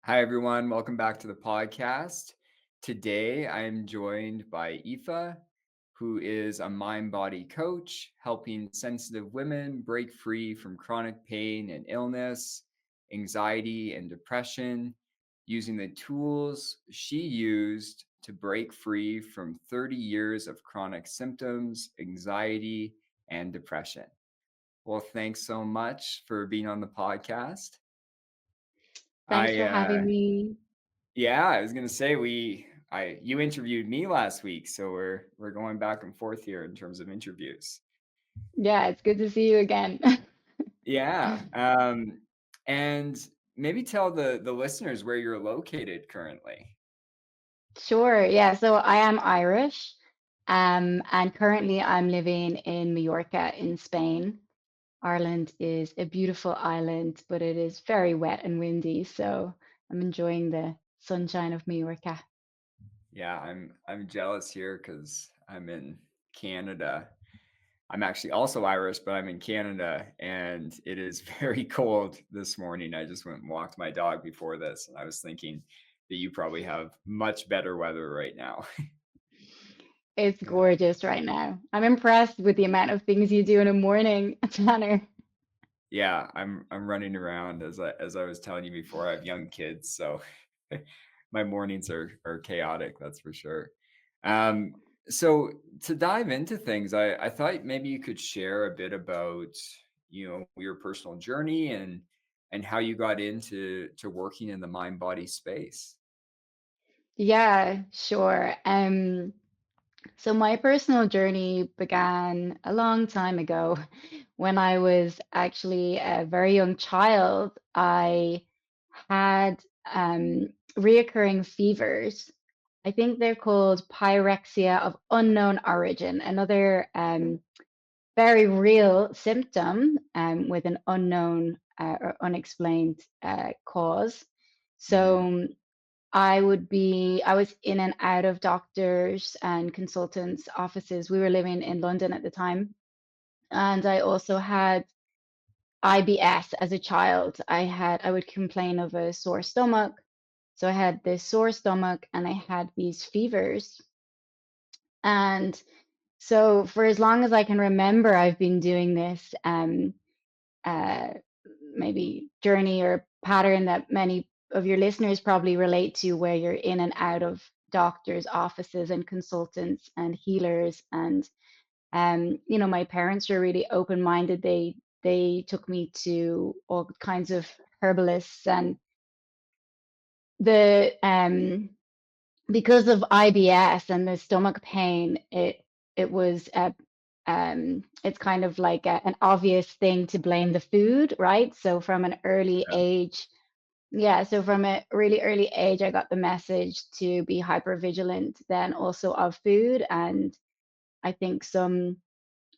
Hi, everyone. Welcome back to the podcast. Today, I am joined by Aoife, who is a mind body coach, helping sensitive women break free from chronic pain and illness, anxiety, and depression using the tools she used to break free from 30 years of chronic symptoms, anxiety, and depression. Well, thanks so much for being on the podcast. Thanks I for having me. Yeah, I was gonna say you interviewed me last week, so we're going back and forth here in terms of interviews. Yeah, it's good to see you again. Yeah, and maybe tell the listeners where you're located currently. Sure. Yeah, so I am Irish, and currently I'm living in Mallorca in Spain. Ireland is a beautiful island, but it is very wet and windy, so I'm enjoying the sunshine of Mallorca. Yeah, I'm jealous here because I'm in Canada. I'm actually also Irish, but I'm in Canada, and it is very cold this morning. I just went and walked my dog before this, and I was thinking that you probably have much better weather right now. It's Yeah. gorgeous right now. I'm impressed with the amount of things you do in a morning, Tanner. Yeah, I'm running around as I was telling you before. I have young kids, so my mornings are chaotic, that's for sure. Um, so to dive into things, I thought maybe you could share a bit about, your personal journey and how you got into working in the mind body space. Yeah, sure. So my personal journey began a long time ago. When I was actually a very young child, I had reoccurring fevers. I think they're called pyrexia of unknown origin, another very real symptom with an unknown or unexplained cause. Mhm. So I was in and out of doctors and consultants' offices. We were living in London at the time. And I also had IBS as a child. I would complain of a sore stomach. So I had this sore stomach and I had these fevers. And so for as long as I can remember, I've been doing this uh, maybe journey or pattern that many of your listeners probably relate to, where you're in and out of doctors' offices and consultants and healers. And my parents were really open-minded. They took me to all kinds of herbalists, and the because of IBS and the stomach pain, it was it's kind of like an obvious thing to blame the food, right? So from an early Yeah. age, yeah, so from a really early age, I got the message to be hyper vigilant then also of food. And I think some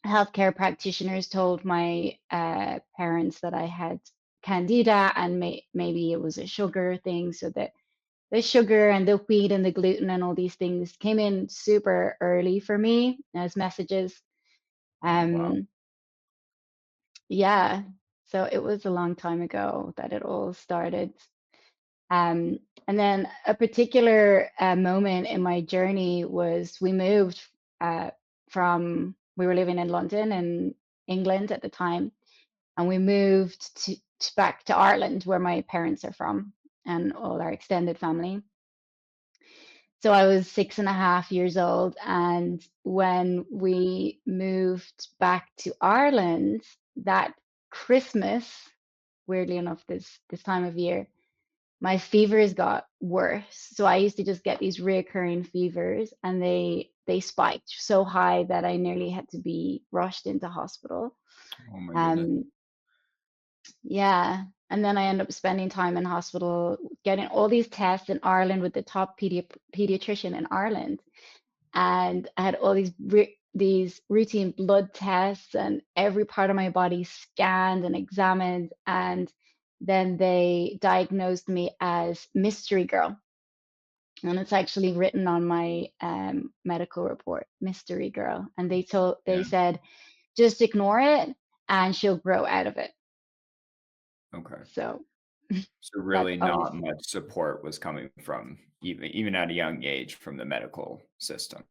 healthcare practitioners told my parents that I had candida, and maybe it was a sugar thing, so that the sugar and the wheat and the gluten and all these things came in super early for me as messages. Oh, wow. Um, yeah, so it was a long time ago that it all started. Um, and then a particular moment in my journey was we moved uh, we were living in London and England at the time, and we moved back to Ireland, where my parents are from and all our extended family. So I was 6.5 years old, and when we moved back to Ireland that Christmas, weirdly enough, this time of year, my fevers got worse. So I used to just get these reoccurring fevers, and they spiked so high that I nearly had to be rushed into hospital. Oh my goodness. Um, yeah. And then I ended up spending time in hospital getting all these tests in Ireland with the top pediatrician in Ireland. And I had all these routine blood tests and every part of my body scanned and examined. And then they diagnosed me as mystery girl. And it's actually written on my medical report, mystery girl. And they Yeah. said, just ignore it and she'll grow out of it. Okay. So. So That's really not always much support was coming from even at a young age from the medical system.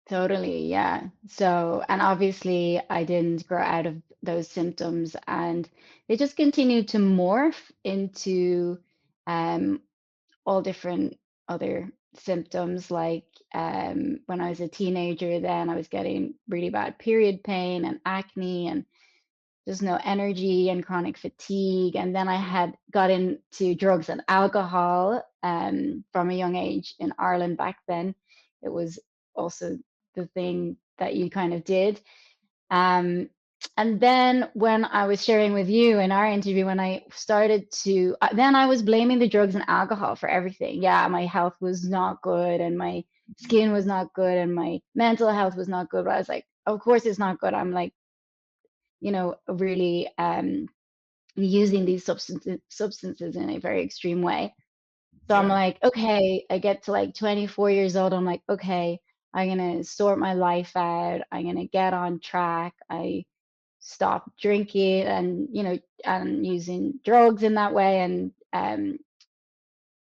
totally, yeah. So, and obviously I didn't grow out of those symptoms, and they just continued to morph into um, all different other symptoms. Like when I was a teenager, then I was getting really bad period pain and acne and just no energy and chronic fatigue. And then I had got into drugs and alcohol from a young age in Ireland back then. It was also the thing that you kind of did. Um, and then when I was sharing with you in our interview, when I started to, then I was blaming the drugs and alcohol for everything. Yeah, my health was not good and my skin was not good and my mental health was not good. But I was like, of course it's not good. I'm like, really using these substances in a very extreme way. So I'm Yeah. like, okay, I get to like 24 years old. I'm like, okay, I'm gonna sort my life out. I'm gonna get on track. I stop drinking and and using drugs in that way. And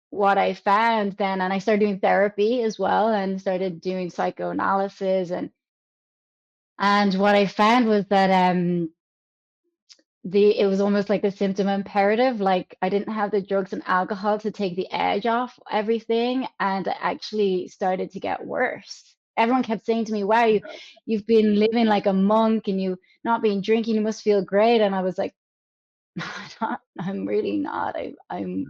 what I found then, and I started doing therapy as well, and started doing psychoanalysis, and what I found was that it was almost like a symptom imperative. Like I didn't have the drugs and alcohol to take the edge off everything, and I actually started to get worse. Everyone kept saying to me, wow, you've been living like a monk and you not been drinking, you must feel great. And I was like, I'm really not. I'm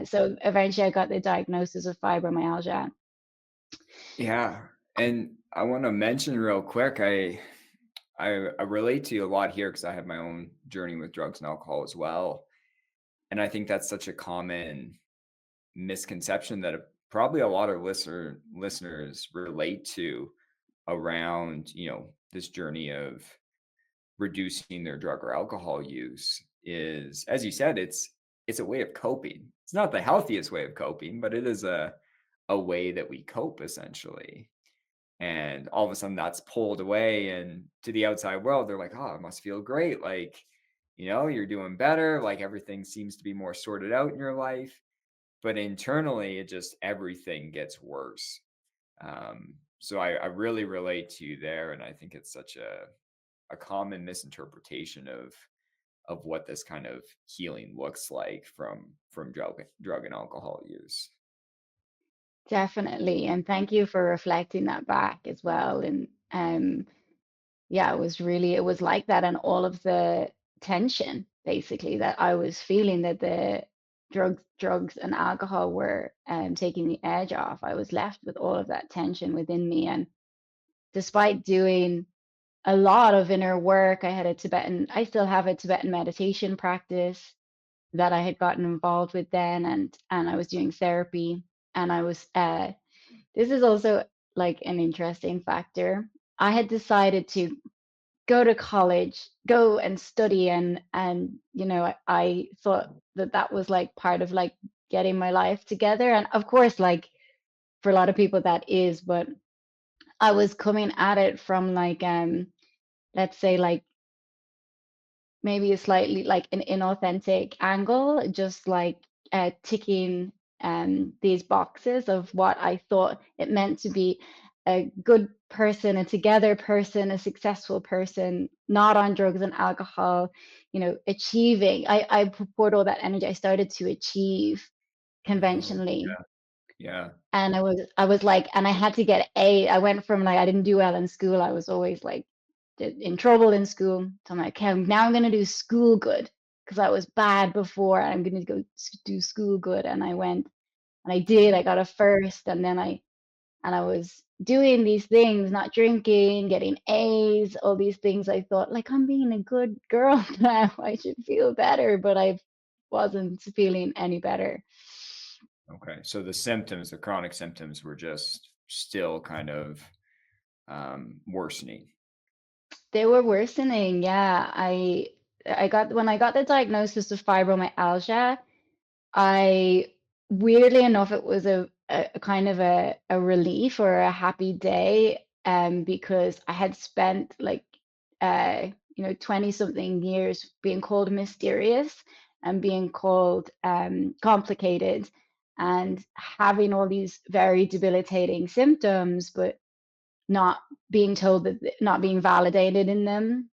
so eventually I got the diagnosis of fibromyalgia. Yeah, and I wanna mention real quick, I relate to you a lot here because I have my own journey with drugs and alcohol as well, and I think that's such a common misconception that probably a lot of listeners relate to around, this journey of reducing their drug or alcohol use is, as you said, it's a way of coping. It's not the healthiest way of coping, but it is a way that we cope essentially. And all of a sudden that's pulled away and to the outside world, they're like, oh, it must feel great. Like, you're doing better. Like everything seems to be more sorted out in your life. But internally, it just everything gets worse. So I really relate to you there. And I think it's such a common misinterpretation of what this kind of healing looks like from drug and alcohol use. Definitely. And thank you for reflecting that back as well. And yeah, it was like that. And all of the tension basically that I was feeling, that the drugs and alcohol were taking the edge off. I was left with all of that tension within me. And despite doing a lot of inner work, I still have a Tibetan meditation practice that I had gotten involved with then, and I was doing therapy, and I was this is also like an interesting factor. I had decided to go to college, go and study, and I thought that that was like part of like getting my life together, and of course, like for a lot of people that is, but I was coming at it from like let's say like maybe a slightly like an inauthentic angle, just like ticking these boxes of what I thought it meant to be a good person, a together person, a successful person, not on drugs and alcohol, achieving. I poured all that energy. I started to achieve Oh, conventionally. yeah. And I was like, and I had to get A. I went from like I didn't do well in school. I was always like in trouble in school. So I'm like, okay, now I'm gonna do school good because I was bad before. I'm gonna go do school good, and I went and I did. I got a first, and then I was doing these things, not drinking, getting A's, all these things. I thought like I'm being a good girl now. I should feel better, but I wasn't feeling any better. Okay. So the chronic symptoms were just still kind of worsening. They were worsening. Yeah, I got when I got the diagnosis of fibromyalgia, I weirdly enough, it was a kind of a relief or a happy day, because I had spent like 20 something years being called mysterious, and being called complicated and having all these very debilitating symptoms, but not being told that, not being validated in them,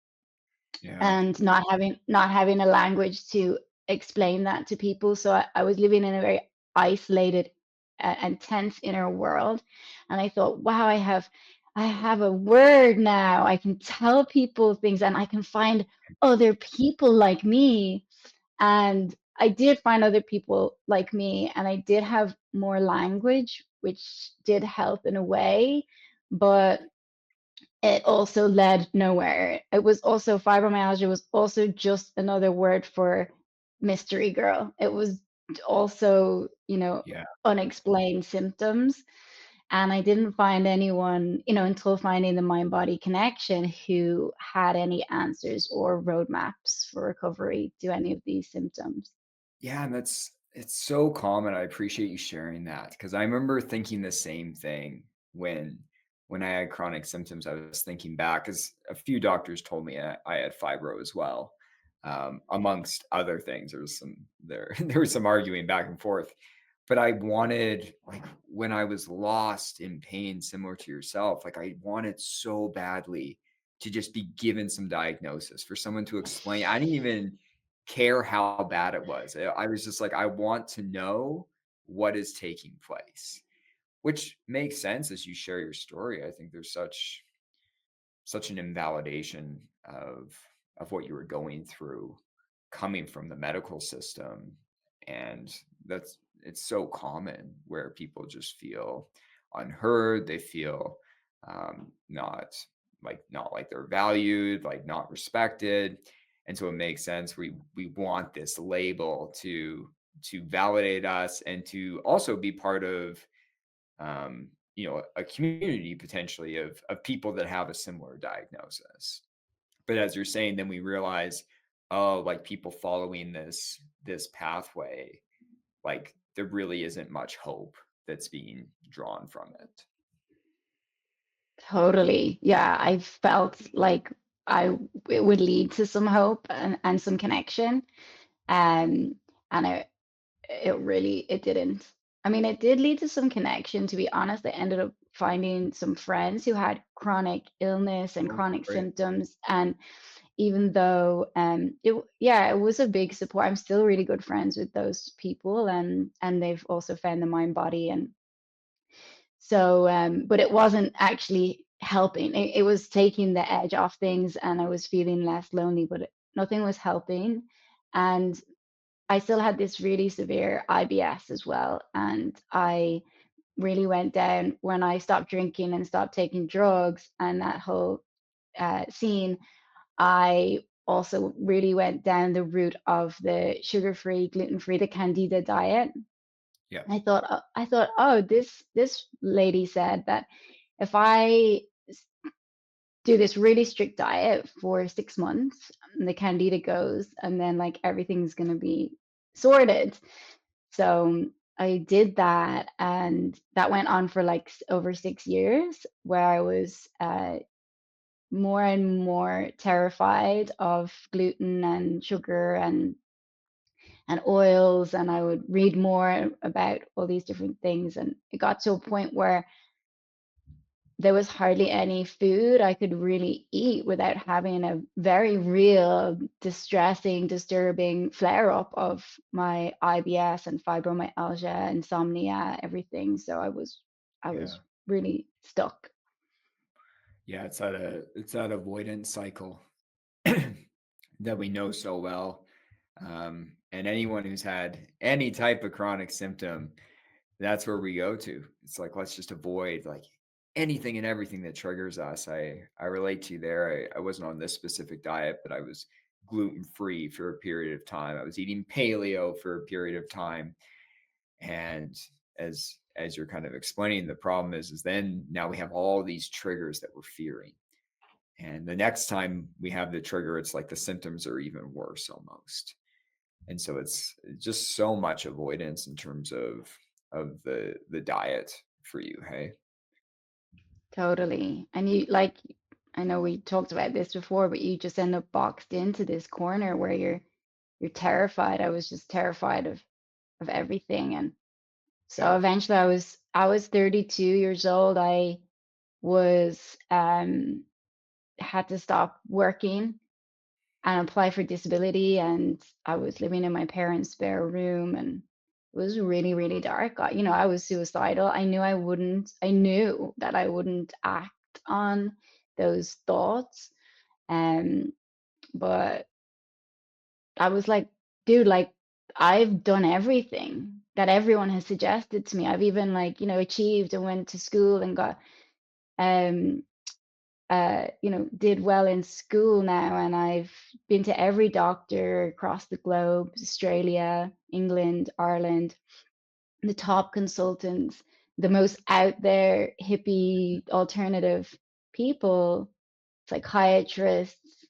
Yeah. and not having a language to explain that to people. So I was living in a very isolated and tense inner world, and I thought, wow, I have a word now. I can tell people things, and I can find other people like me. And I did find other people like me, and I did have more language, which did help in a way, but it also led nowhere. It was also fibromyalgia was also just another word for mystery girl. It was also, Yeah. unexplained symptoms. And I didn't find anyone, until finding the mind body connection who had any answers or roadmaps for recovery to any of these symptoms. Yeah, and it's so common. I appreciate you sharing that because I remember thinking the same thing when I had chronic symptoms. I was thinking back because a few doctors told me I had fibro as well, amongst other things. There was some there there was some arguing back and forth, but I wanted like when I was lost in pain, similar to yourself, like I wanted so badly to just be given some diagnosis for someone to explain. I didn't even care how bad it was. I was just like, I want to know what is taking place, which makes sense as you share your story. I think there's such an invalidation of what you were going through coming from the medical system, and that's it's so common where people just feel unheard. They feel not like they're valued, like not respected, and so it makes sense we want this label to validate us and to also be part of a community potentially of people that have a similar diagnosis. But as you're saying, then we realize, oh, like people following this pathway, like there really isn't much hope that's being drawn from it. Totally. Yeah, I felt like I it would lead to some hope and some connection. Um, and it didn't. I mean, it did lead to some connection, to be honest. I ended up finding some friends who had chronic illness and Oh, chronic great. symptoms. And even though yeah, it was a big support. I'm still really good friends with those people, and they've also found the mind body. And so, but it wasn't actually helping. It was taking the edge off things, and I was feeling less lonely, but nothing was helping. And I still had this really severe IBS as well. And I really went down when I stopped drinking and stopped taking drugs, and that whole scene. I also really went down the route of the sugar-free, gluten-free, the Candida diet. Yeah. I thought, oh, this lady said that if I do this really strict diet for 6 months, the candida goes, and then like everything's gonna be sorted. So I did that, and that went on for like over 6 years, where I was more and more terrified of gluten and sugar and oils, and I would read more about all these different things. And it got to a point where there was hardly any food I could really eat without having a very real, distressing, disturbing flare up of my IBS and fibromyalgia, insomnia, everything. So I Yeah. was really stuck. Yeah. It's that avoidance cycle that we know so well. And anyone who's had any type of chronic symptom, that's where we go to. It's like, let's just avoid like anything and everything that triggers us. I relate to you there. I wasn't on this specific diet, but I was gluten free for a period of time. I was eating paleo for a period of time. And as you're kind of explaining, the problem is then now we have all these triggers that we're fearing. And the next time we have the trigger, it's like the symptoms are even worse almost. And so it's just so much avoidance in terms of the diet for you, hey? Totally. And you like, I know we talked about this before, but you just end up boxed into this corner where you're terrified. I was just terrified of everything. And so Yeah. eventually I was 32 years old. I was had to stop working and apply for disability, and I was living in my parents' spare room, and it was really, really dark. I was suicidal. I knew that I wouldn't act on those thoughts. Um, but I was like, dude, like I've done everything that everyone has suggested to me. I've even like, achieved and went to school and got um did well in school now, and I've been to every doctor across the globe, Australia, England, Ireland, the top consultants, the most out there hippie alternative people, psychiatrists,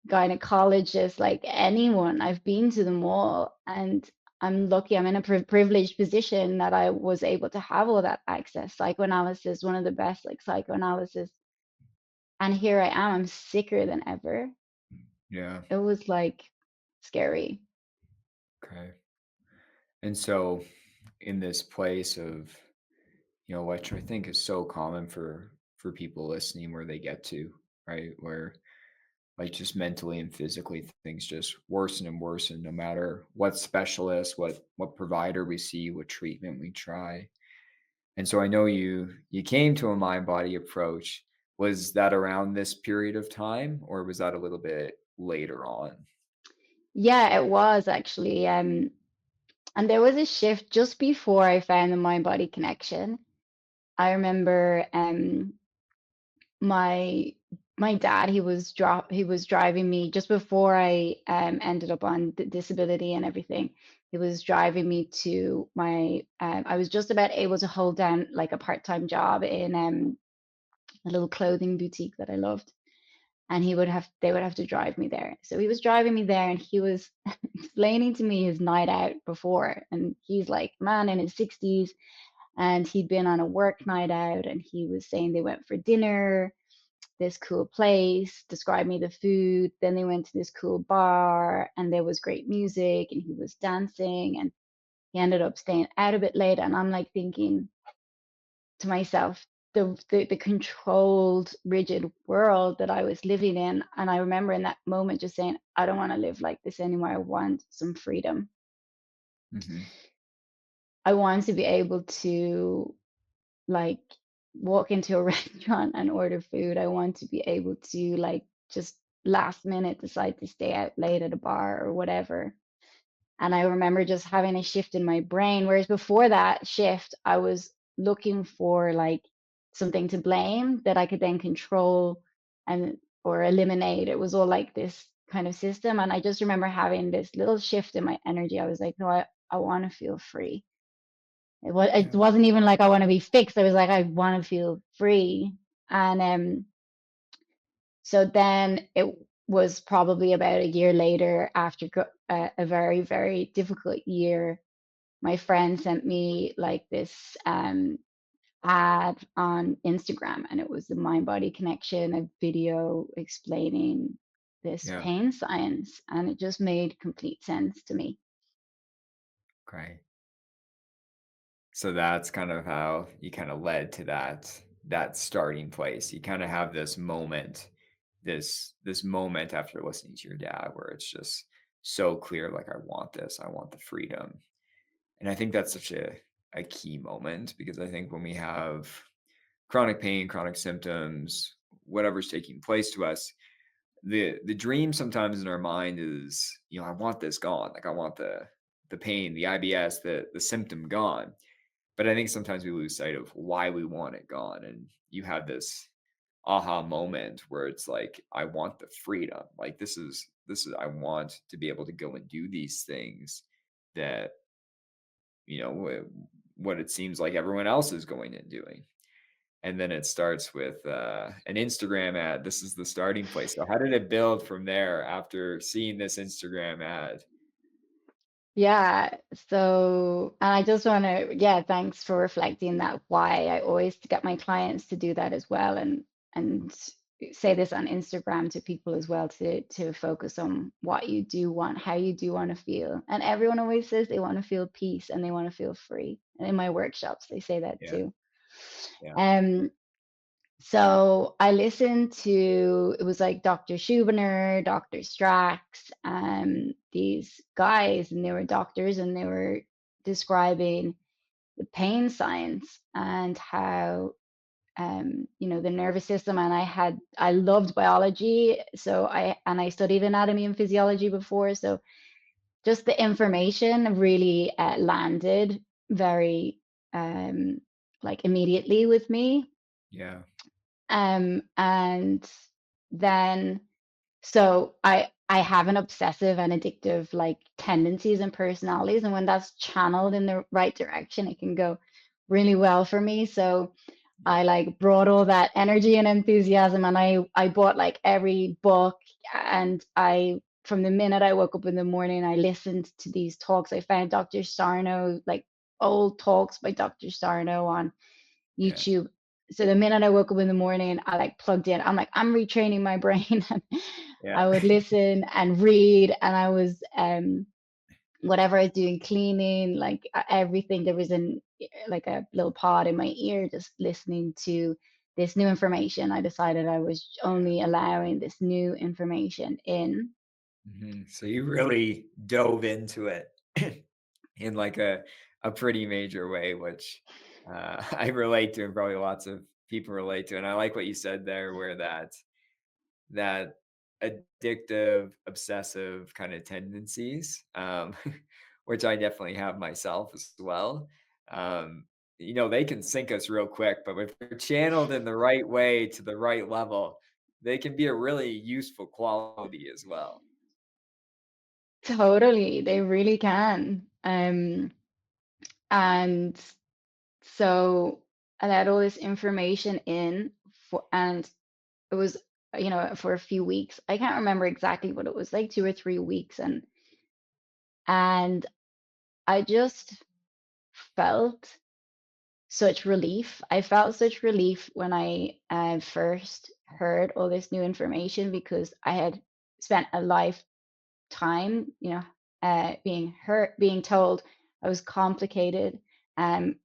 gynecologists, like anyone. I've been to them all, and I'm lucky. I'm in a privileged position that I was able to have all that access. Psychoanalysis, one of the best like psychoanalysis, and here I am. I'm sicker than ever. Yeah. It was like scary. Okay. And so in this place of, which I think is so common for people listening where they get to, right? Where like just mentally and physically things just worsen and worsen no matter what specialist, what provider we see, what treatment we try. And so I know you came to a mind body approach. Was that around this period of time or was that a little bit later on? Yeah, it was actually. And there was a shift just before I found the mind body connection. I remember my my dad, he was driving me just before I ended up on disability and everything. He was driving me to my I was just about able to hold down like a part-time job in a little clothing boutique that I loved, and they would have to drive me there. So he was driving me there, and he was explaining to me his night out before, and he's like man in his 60s, and he'd been on a work night out, and he was saying they went for dinner, this cool place, described me the food, then they went to this cool bar and there was great music and he was dancing, and he ended up staying out a bit later, and I'm like thinking to myself, the controlled, rigid world that I was living in. And I remember in that moment just saying, I don't want to live like this anymore. I want some freedom. Hmm. I want to be able to like walk into a restaurant and order food. I want to be able to like just last minute decide to stay out late at a bar or whatever. And I remember just having a shift in my brain. Whereas before that shift, I was looking for like something to blame that I could then control and or eliminate. It was all like this kind of system. And I just remember having this little shift in my energy. I was like, no, I want to feel free. It Yeah. wasn't even like I want to be fixed. I was like, I want to feel free. And so then it was probably about a year later, after a very, very difficult year, my friend sent me like this ad on Instagram, and it was the Mind Body Connection, a video explaining this Yeah. pain science, and it just made complete sense to me. Okay. So that's kind of how you kind of led to that starting place. You kind of have this moment, this moment after listening to your dad where it's just so clear, like I want this, I want the freedom. And I think that's such a key moment because I think when we have chronic pain, chronic symptoms, whatever's taking place to us, the dream sometimes in our mind is, I want this gone. Like I want the pain, the IBS, the symptom gone. But I think sometimes we lose sight of why we want it gone. And you have this aha moment where it's like, I want the freedom. Like this is I want to be able to go and do these things that, what it seems like everyone else is going and doing. And then it starts with an Instagram ad. This is the starting place. So how did it build from there after seeing this Instagram ad? Yeah, so, and I just want to, yeah, thanks for reflecting that why I always get my clients to do that as well. And say this on Instagram to people as well, to focus on what you do want, how you do want to feel. And everyone always says they want to feel peace and they want to feel free. And in my workshops, they say that Yeah. too. Yeah. Um, so I listened to, it was like Dr. Schubiner, Dr. Strax, these guys, and they were doctors, and they were describing the pain science and how the nervous system. And I loved biology, so I studied anatomy and physiology before, so just the information really landed very like immediately with me. Yeah. And then so I have an obsessive and addictive like tendencies and personalities, and when that's channeled in the right direction, it can go really well for me. So Yeah. I like brought all that energy and enthusiasm, and I bought like every book, and I from the minute I woke up in the morning, I listened to these talks. I found Dr. Sarno, like old talks by Dr. Sarno on Yeah. YouTube. So the minute I woke up in the morning, I like plugged in. I'm like, I'm retraining my brain. And Yeah. I would listen and read, and I was whatever I was doing, cleaning, like everything. There was like a little pod in my ear, just listening to this new information. I decided I was Yeah. only allowing this new information in. So you really dove into it in like a pretty major way, which I relate to, and probably lots of people relate to. And I like what you said there, where that addictive, obsessive kind of tendencies, which I definitely have myself as well. Um, they can sink us real quick, but if they're channeled in the right way to the right level, they can be a really useful quality as well. Totally, they really can. And so I let all this information in and it was, for a few weeks. I can't remember exactly what it was, like 2 or 3 weeks, and I just felt such relief. I felt such relief when I first heard all this new information, because I had spent a lifetime, being told I was complicated,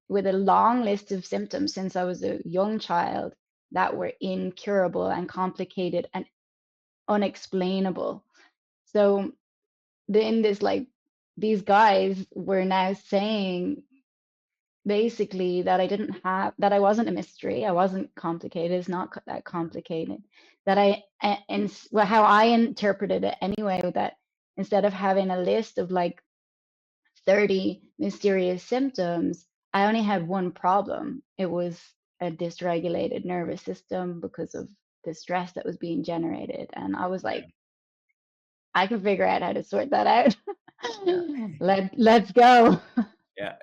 with a long list of symptoms since I was a young child that were incurable and complicated and unexplainable. So then this like these guys were now saying basically that that I wasn't a mystery, I wasn't complicated, it's not that complicated. That well, how I interpreted it anyway, that instead of having a list of like 30 mysterious symptoms, I only had one problem. It was a dysregulated nervous system because of the stress that was being generated. And I was Yeah. like, I can figure out how to sort that out. Yeah. Let's go. Yeah.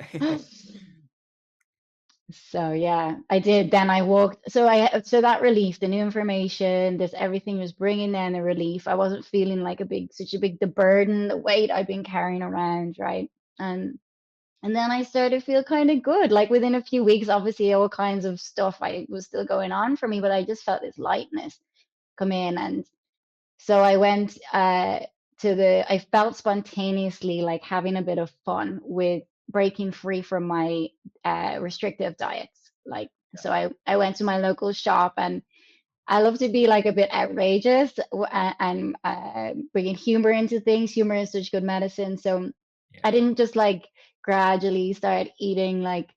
So yeah, I did. Then I walked. So that relief, the new information, this everything was bringing down the relief. I wasn't feeling like such a big the burden, the weight I've been carrying around, right? And and then I started to feel kind of good. Like within a few weeks, obviously all kinds of stuff I was still going on for me, but I just felt this lightness come in. And so I went I felt spontaneously like having a bit of fun with breaking free from my restrictive diets. Like, so I went to my local shop, and I love to be like a bit outrageous and bringing humor into things. Humor is such good medicine. So I Yeah. didn't just like gradually start eating like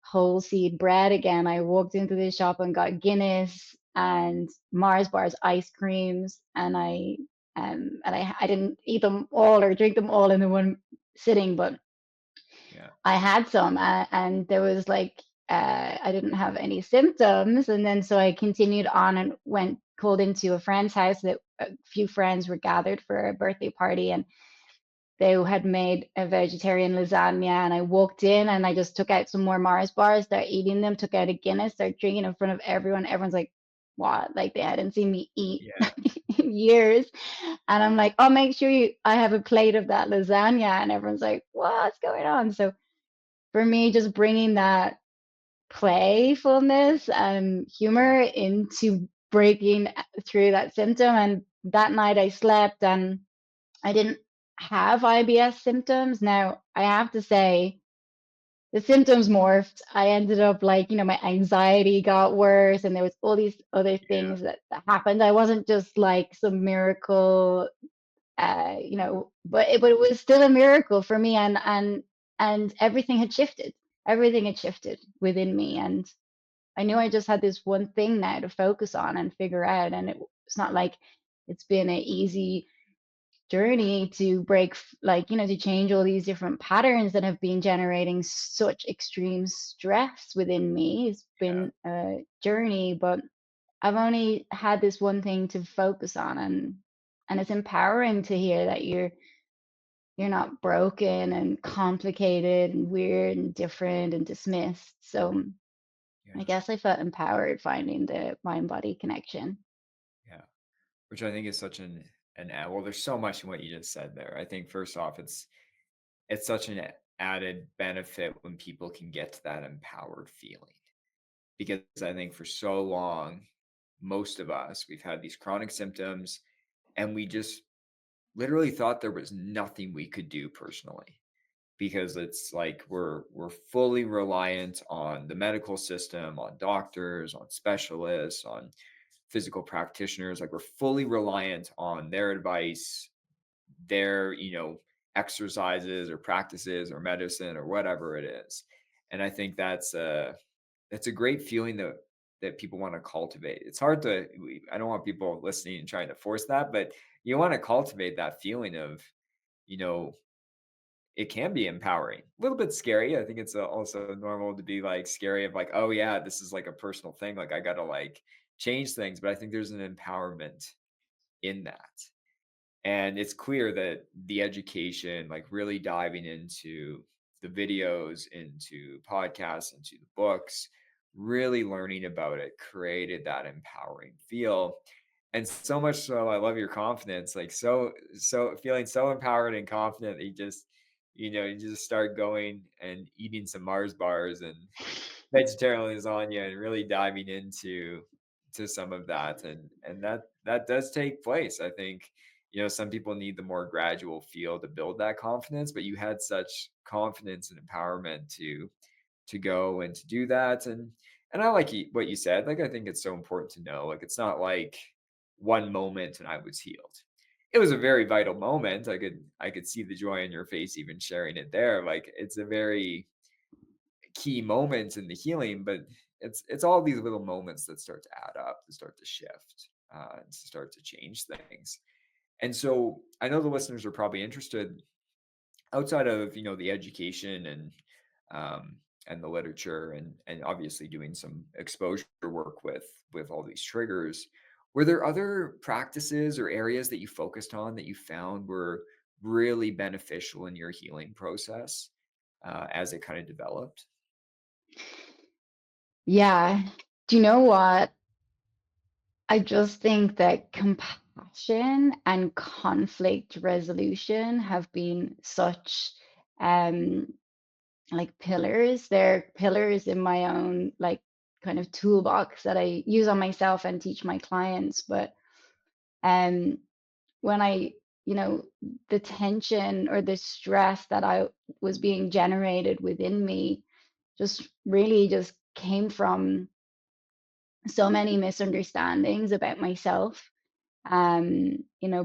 whole seed bread again. I walked into the shop and got Guinness and Mars bars ice creams, and I didn't eat them all or drink them all in the one sitting, but Yeah. I had some, and there was like I didn't have any symptoms, and then so I continued on and went called into a friend's house. That a few friends were gathered for a birthday party, and they had made a vegetarian lasagna, and I walked in and I just took out some more Mars bars, started eating them, took out a Guinness, started drinking in front of everyone. Everyone's like, what? Like they hadn't seen me eat Yeah. in years. And I'm like, oh, make sure I have a plate of that lasagna. And everyone's like, what's going on? So for me, just bringing that playfulness and humor into breaking through that symptom. And that night I slept and I didn't have IBS symptoms. Now, I have to say, the symptoms morphed. I ended up like, my anxiety got worse, and there was all these other Yeah. things that happened. I wasn't just like some miracle, but it was still a miracle for me, and everything had shifted. Everything had shifted within me, and I knew I just had this one thing now to focus on and figure out. And it's not like it's been an easy journey to to change all these different patterns that have been generating such extreme stress within me. It's Yeah. been a journey, but I've only had this one thing to focus on, and it's empowering to hear that you're not broken and complicated and weird and different and dismissed. So I Yeah. guess I felt empowered finding the mind body connection. Yeah. Which I think is such well, there's so much in what you just said there. I think first off, it's such an added benefit when people can get to that empowered feeling. Because I think for so long, most of us, we've had these chronic symptoms and we just literally thought there was nothing we could do personally because it's like we're fully reliant on the medical system, on doctors, on specialists, on physical practitioners. Like we're fully reliant on their advice, their, exercises or practices or medicine or whatever it is. And I think that's a great feeling that people want to cultivate. It's hard to I don't want people listening and trying to force that, but you want to cultivate that feeling of, you know, it can be empowering. A little bit scary. I think it's also normal to be like scary of like, oh yeah, this is like a personal thing. Like I got to like change things, but I think there's an empowerment in that. And it's clear that the education, like really diving into the videos, into podcasts, into the books, really learning about it created that empowering feel. And so much so, I love your confidence, like so feeling so empowered and confident that you just start going and eating some Mars bars and vegetarian lasagna and really diving into some of that. And that does take place. I think, some people need the more gradual feel to build that confidence, but you had such confidence and empowerment to go and to do that. And I like what you said. Like I think it's so important to know, like it's not like one moment and I was healed. It was a very vital moment. I could see the joy in your face even sharing it there. Like it's a very key moments in the healing, but it's all these little moments that start to add up, to start to shift, to start to change things. And so I know the listeners are probably interested outside of the education and the literature and obviously doing some exposure work with all these triggers. Were there other practices or areas that you focused on that you found were really beneficial in your healing process as it kind of developed? Yeah. Do you know what? I just think that compassion and conflict resolution have been such um like pillars. They're pillars in my own like kind of toolbox that I use on myself and teach my clients. But um when I, you know, the tension or the stress that I was being generated within me just really just came from so many misunderstandings about myself.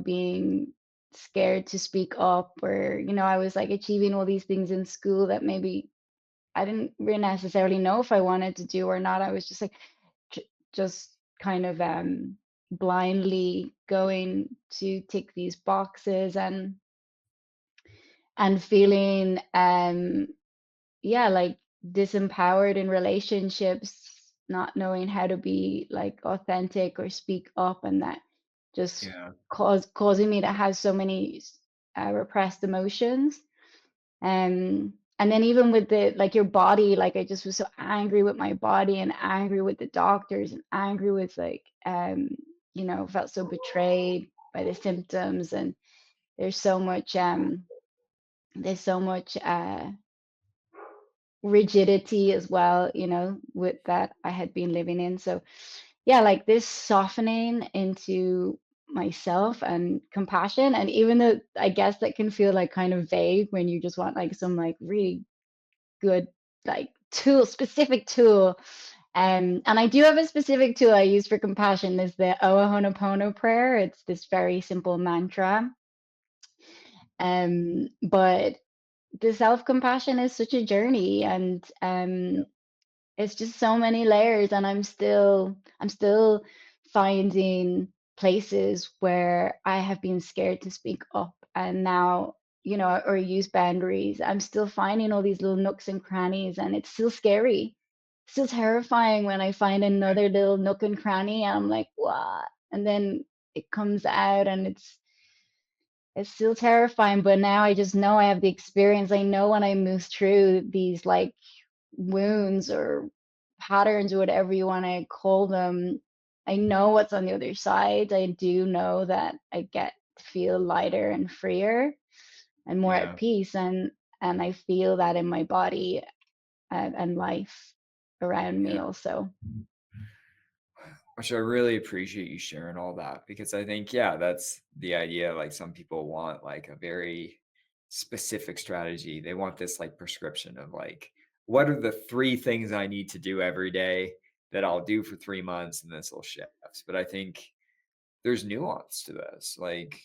Being scared to speak up, or, I was like achieving all these things in school that maybe I didn't really necessarily know if I wanted to do or not. I was just like, just kind of blindly going to tick these boxes, and feeling yeah, like disempowered in relationships, not knowing how to be like authentic or speak up, and that just Yeah. causing me to have so many repressed emotions. And then even with the like your body, like I just was so angry with my body and angry with the doctors and angry with like felt so betrayed by the symptoms. And there's so much there's so much rigidity as well, with that I had been living in. So yeah, like this softening into myself and compassion. And even though I guess that can feel like kind of vague when you just want like some like really good like tool, specific tool. And I do have a specific tool I use for compassion is the Oahonopono prayer. It's this very simple mantra. But the self-compassion is such a journey, and it's just so many layers, and I'm still finding places where I have been scared to speak up, and now, or use boundaries. I'm still finding all these little nooks and crannies, and it's still scary, still terrifying when I find another little nook and cranny and I'm like, what? And then it comes out and it's still terrifying, but now I just know I have the experience. I know when I move through these like wounds or patterns or whatever you want to call them, I know what's on the other side. I do know that I get to feel lighter and freer and more at Yeah. peace, and I feel that in my body and life around me Yeah. also. Which I really appreciate you sharing all that because I think, yeah, that's the idea. Like some people want like a very specific strategy. They want this like prescription of like, what are the three things I need to do every day that I'll do for 3 months and this will shift. But I think there's nuance to this. Like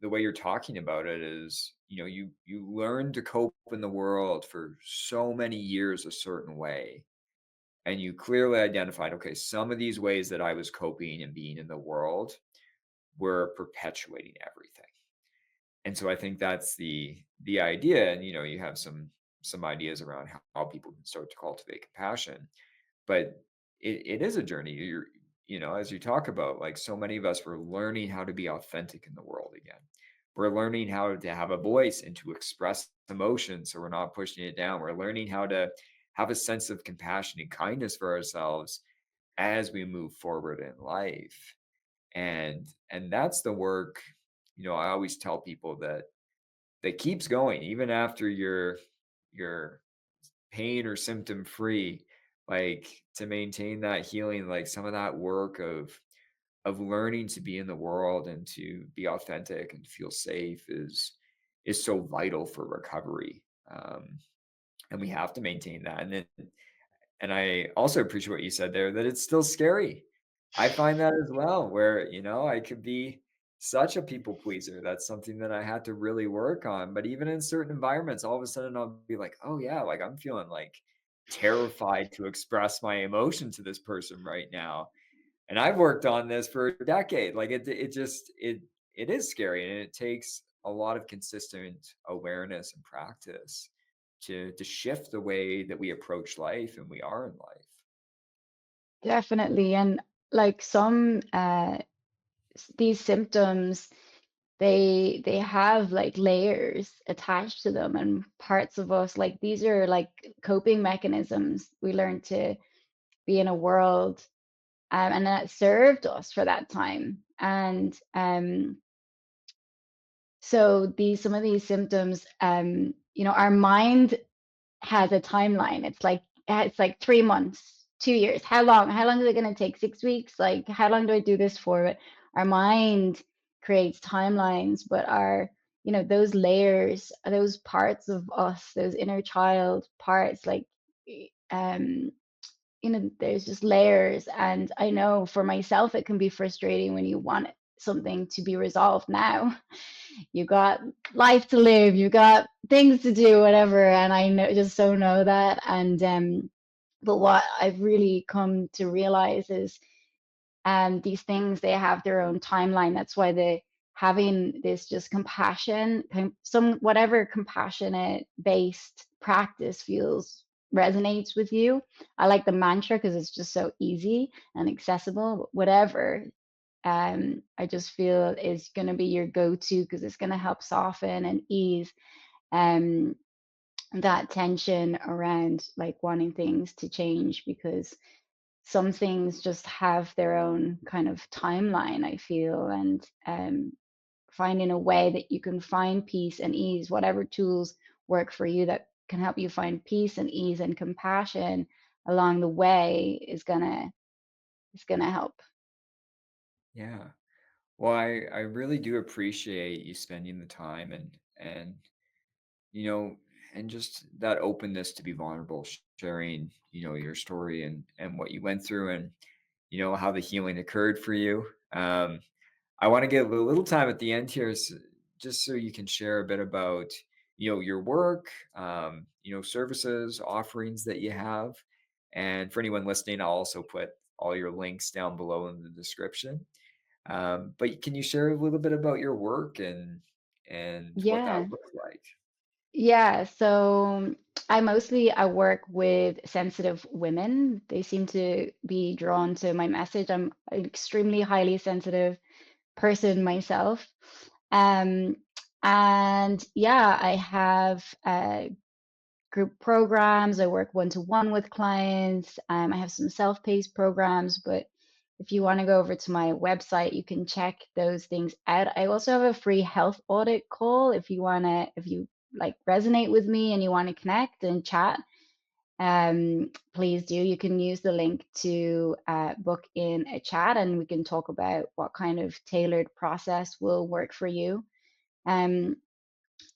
the way you're talking about it is, you learn to cope in the world for so many years a certain way, and you clearly identified, okay, some of these ways that I was coping and being in the world were perpetuating everything. And so I think that's the idea. And you have some ideas around how people can start to cultivate compassion. But it is a journey. As you talk about, like so many of us, we're learning how to be authentic in the world again. We're learning how to have a voice and to express emotion so we're not pushing it down. We're learning how to have a sense of compassion and kindness for ourselves as we move forward in life. And that's the work, I always tell people that keeps going even after you're pain or symptom free, like to maintain that healing, like some of that work of learning to be in the world and to be authentic and feel safe is so vital for recovery. And we have to maintain that. And I also appreciate what you said there, that it's still scary. I find that as well, where, I could be such a people pleaser. That's something that I had to really work on. But even in certain environments, all of a sudden I'll be like, oh yeah, like I'm feeling like terrified to express my emotion to this person right now. And I've worked on this for a decade. Like it is scary, and it takes a lot of consistent awareness and practice to shift the way that we approach life and we are in life. Definitely. And like some these symptoms, they have like layers attached to them, and parts of us, like these are like coping mechanisms we learn to be in a world, and that served us for that time. And so these some of these symptoms, our mind has a timeline. It's like 3 months, 2 years. How long is it going to take? 6 weeks? Like how long do I do this for? But our mind creates timelines, but those layers, those parts of us, those inner child parts, like um there's just layers. And I know for myself it can be frustrating when you want something to be resolved now. You got life to live, you got things to do, whatever. And I know, just so know that. And but what I've really come to realize is, these things, they have their own timeline. That's why the having this just compassion, some whatever compassionate based practice feels resonates with you. I like the mantra because it's just so easy and accessible. Whatever, I just feel is going to be your go-to, because it's going to help soften and ease um, that tension around like wanting things to change, because some things just have their own kind of timeline, I feel. And finding a way that you can find peace and ease, whatever tools work for you that can help you find peace and ease and compassion along the way, is gonna is going to help. Yeah. Well, I really do appreciate you spending the time and you know and just that openness to be vulnerable, sharing, your story and what you went through and how the healing occurred for you. I want to give a little time at the end here, just so you can share a bit about your work, services, offerings that you have, and for anyone listening, I'll also put all your links down below in the description. But can you share a little bit about your work and what that Yeah. looks like? Yeah, so I work with sensitive women. They seem to be drawn to my message. I'm an extremely highly sensitive person myself. Um, and yeah, I have group programs. I work one-to-one with clients. I have some self-paced programs, but if you want to go over to my website, you can check those things out. I also have a free health audit call if you like resonate with me and you want to connect and chat. Please do. You can use the link to book in a chat, and we can talk about what kind of tailored process will work for you. Um,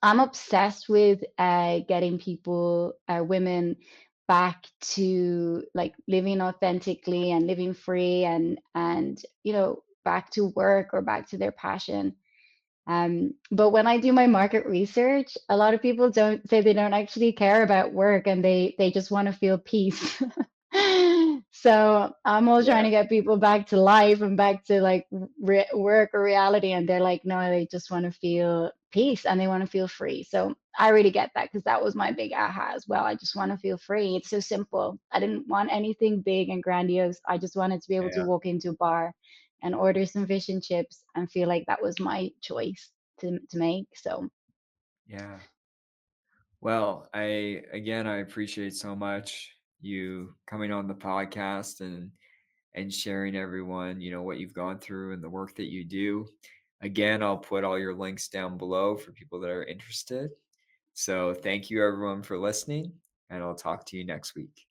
I'm obsessed with getting people, women, back to like living authentically and living free and back to work or back to their passion. But when I do my market research, a lot of people don't say they don't actually care about work and they just want to feel peace. So I'm all trying Yeah, to get people back to life and back to like work or reality, and they're like, no, they just want to feel peace and they want to feel free. So I really get that because that was my big aha as well. I just want to feel free. It's so simple. I didn't want anything big and grandiose. I just wanted to be able to yeah, walk into a bar and order some fish and chips and feel like that was my choice to make. So yeah. Well, I appreciate so much you coming on the podcast and sharing everyone, what you've gone through and the work that you do. Again, I'll put all your links down below for people that are interested. So thank you everyone for listening, and I'll talk to you next week.